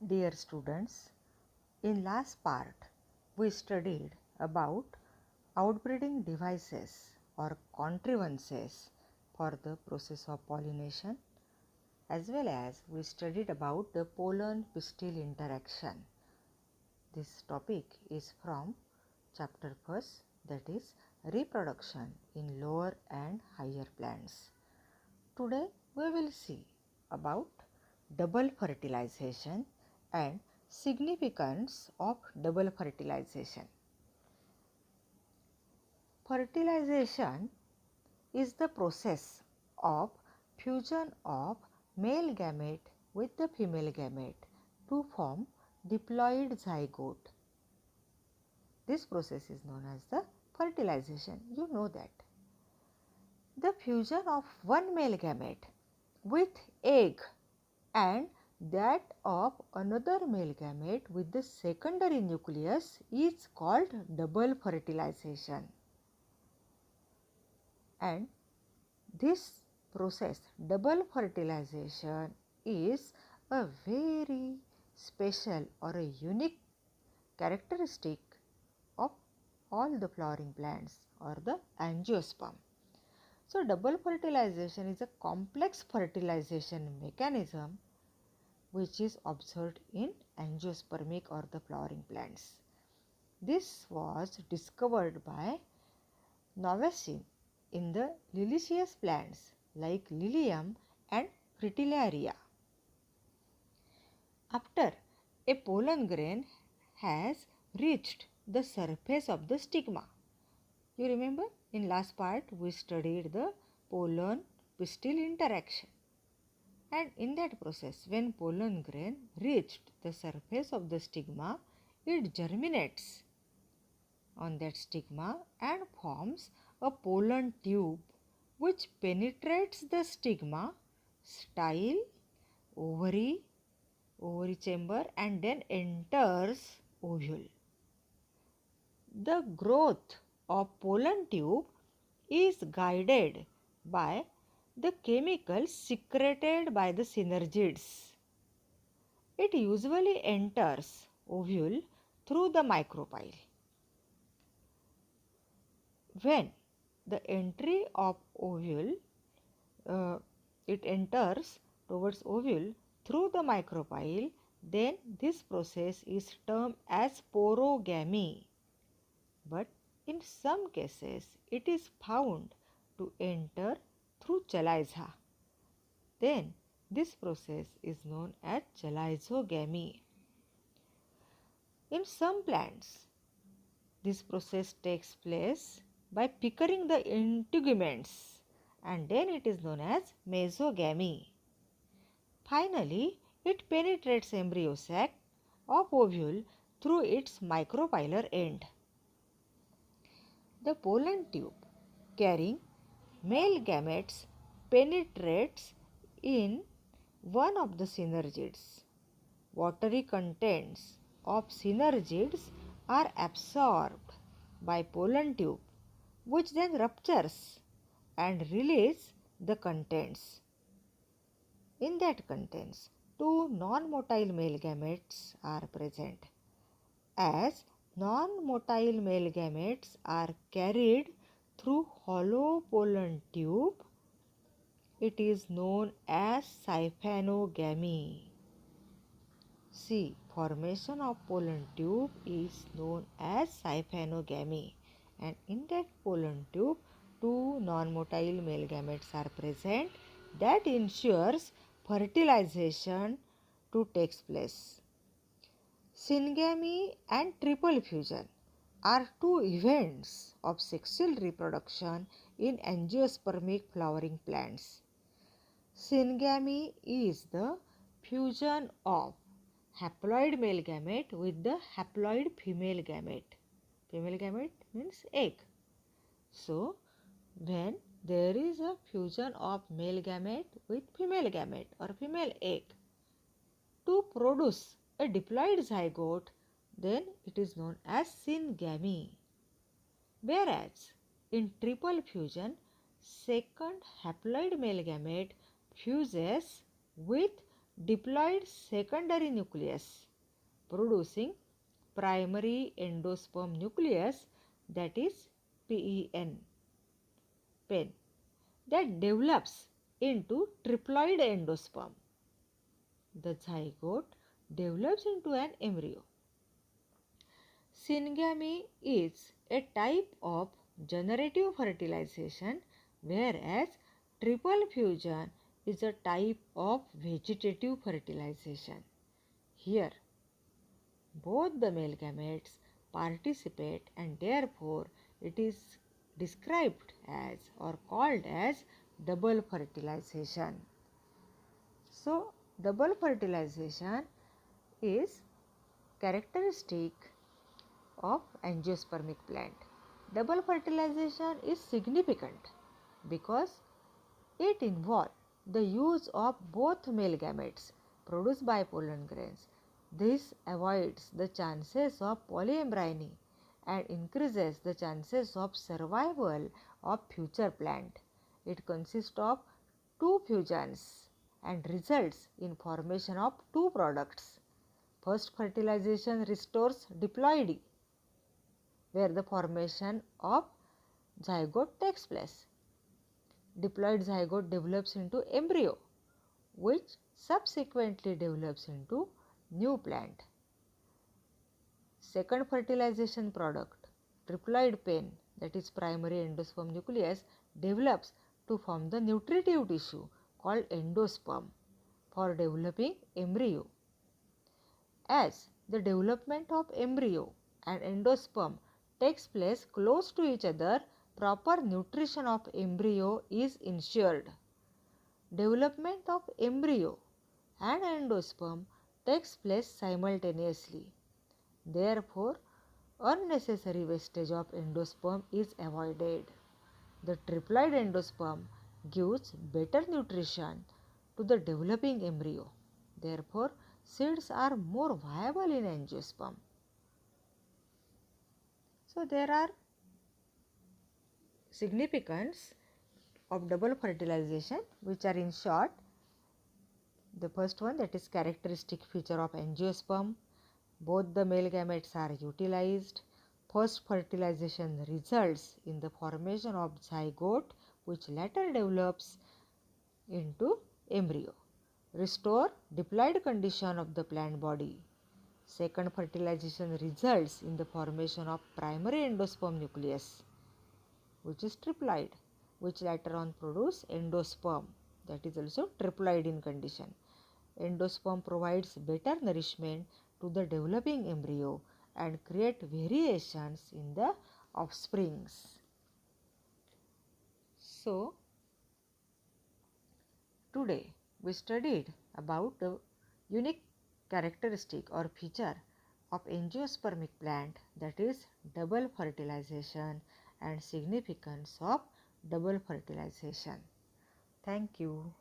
Dear students, in last part we studied about outbreeding devices or contrivances for the process of pollination, as well as we studied about the pollen-pistil interaction. This topic is from chapter 1st, that is reproduction in lower and higher plants. Today we will see about double fertilization and significance of double fertilization. Fertilization is the process of fusion of male gamete with the female gamete to form diploid zygote. This process is known as the fertilization. You know that. The fusion of one male gamete with egg and that of another male gamete with the secondary nucleus is called double fertilization. And this process, double fertilization, is a very special or a unique characteristic of all the flowering plants or the angiosperm. So, double fertilization is a complex fertilization mechanism which is observed in angiospermic or the flowering plants. This was discovered by Novasin in the liliaceous plants like Lilium and Fritillaria. After a pollen grain has reached the surface of the stigma. You remember in last part we studied the pollen-pistil interaction. And in that process, when pollen grain reached the surface of the stigma, it germinates on that stigma and forms a pollen tube which penetrates the stigma, style, ovary chamber and then enters ovule. The growth of pollen tube is guided by the chemicals secreted by the synergids. It usually enters ovule through the micropyle. When the entry of ovule, it enters towards ovule through the micropyle, then this process is termed as porogamy. But in some cases, it is found to enter through chaliza. Then this process is known as chalizogamy. In some plants, this process takes place by pickering the integuments and then it is known as mesogamy. Finally, it penetrates embryo sac of ovule through its micropylar end. The pollen tube carrying male gametes penetrates in one of the synergids. Watery contents of synergids are absorbed by pollen tube which then ruptures and release the contents. In that contents, two non-motile male gametes are present. As non-motile male gametes are carried through hollow pollen tube, it is known as syphanogamy. See, formation of pollen tube is known as syphanogamy, and in that pollen tube, two non-motile male gametes are present that ensures fertilization to take place. Syngamy and triple fusion are two events of sexual reproduction in angiospermic flowering plants. Syngamy is the fusion of haploid male gamete with the haploid female gamete. Female gamete means egg. So, when there is a fusion of male gamete with female gamete or female egg to produce a diploid zygote, then it is known as syngamy. Whereas in triple fusion, second haploid male gamete fuses with diploid secondary nucleus producing primary endosperm nucleus, that is PEN, pen, that develops into triploid endosperm. The zygote develops into an embryo. Syngamy is a type of generative fertilization, whereas triple fusion is a type of vegetative fertilization. Here, both the male gametes participate and therefore it is described as or called as double fertilization. So, double fertilization is characteristic of angiospermic plant. Double fertilization is significant because it involves the use of both male gametes produced by pollen grains. This avoids the chances of polyembryony and increases the chances of survival of future plant. It consists of two fusions and results in formation of two products. First fertilization restores diploidy, where the formation of zygote takes place. Diploid zygote develops into embryo, which subsequently develops into new plant. Second fertilization product, triploid pen, that is primary endosperm nucleus, develops to form the nutritive tissue called endosperm for developing embryo. As the development of embryo and endosperm takes place close to each other, proper nutrition of embryo is ensured. Development of embryo and endosperm takes place simultaneously. Therefore, unnecessary wastage of endosperm is avoided. The triploid endosperm gives better nutrition to the developing embryo. Therefore, seeds are more viable in angiosperm. So, there are significance of double fertilization, which are in short. The first one, that is characteristic feature of angiosperm. Both the male gametes are utilized. First fertilization results in the formation of zygote, which later develops into embryo. Restore diploid condition of the plant body. Second fertilization results in the formation of primary endosperm nucleus, which is triploid, which later on produce endosperm, that is also triploid in condition. Endosperm provides better nourishment to the developing embryo and create variations in the offsprings. So, today we studied about the unique characteristic or feature of angiospermic plant, that is double fertilization, and significance of double fertilization. Thank you.